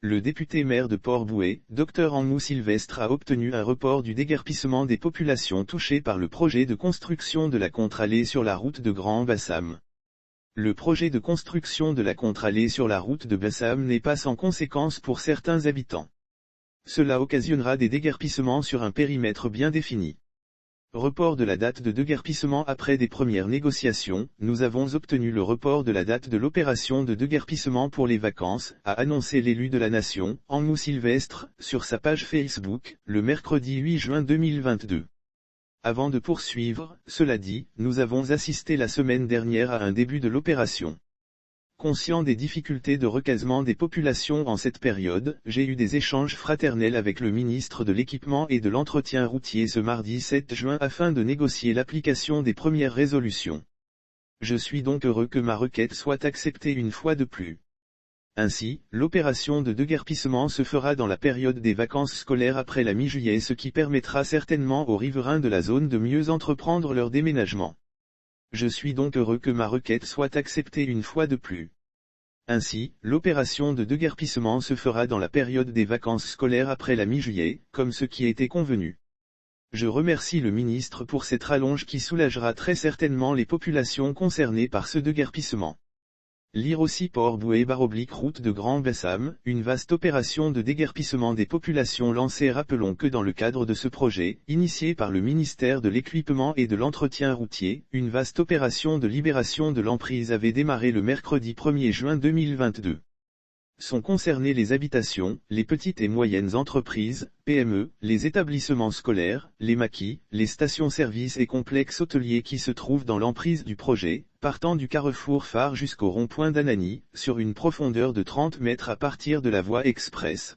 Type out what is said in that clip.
Le député maire de Port-Bouët, Dr Anmou Sylvestre a obtenu un report du déguerpissement des populations touchées par le projet de construction de la contre-allée sur la route de Grand Bassam. Le projet de construction de la contre-allée sur la route de Bassam n'est pas sans conséquence pour certains habitants. Cela occasionnera des déguerpissements sur un périmètre bien défini. Report de la date de déguerpissement. Après des premières négociations, nous avons obtenu le report de la date de l'opération de déguerpissement pour les vacances, a annoncé l'élu de la nation, Anmou Sylvestre, sur sa page Facebook, le mercredi 8 juin 2022. Avant de poursuivre, cela dit, nous avons assisté la semaine dernière à un début de l'opération. Conscient des difficultés de recasement des populations en cette période, j'ai eu des échanges fraternels avec le ministre de l'Équipement et de l'Entretien routier ce mardi 7 juin afin de négocier l'application des premières résolutions. Je suis donc heureux que ma requête soit acceptée une fois de plus. Ainsi, l'opération de déguerpissement se fera dans la période des vacances scolaires après la mi-juillet, ce qui permettra certainement aux riverains de la zone de mieux entreprendre leur déménagement. Je suis donc heureux que ma requête soit acceptée une fois de plus. Ainsi, l'opération de déguerpissement se fera dans la période des vacances scolaires après la mi-juillet, comme ce qui était convenu. Je remercie le ministre pour cette rallonge qui soulagera très certainement les populations concernées par ce déguerpissement. Lire aussi Port-Bouët / route de Grand Bassam, une vaste opération de déguerpissement des populations lancée. Rappelons que dans le cadre de ce projet, initié par le ministère de l'Équipement et de l'Entretien routier, une vaste opération de libération de l'emprise avait démarré le mercredi 1er juin 2022. Sont concernées les habitations, les petites et moyennes entreprises, PME, les établissements scolaires, les maquis, les stations-service et complexes hôteliers qui se trouvent dans l'emprise du projet, partant du carrefour phare jusqu'au rond-point d'Anagni, sur une profondeur de 30 mètres à partir de la voie express.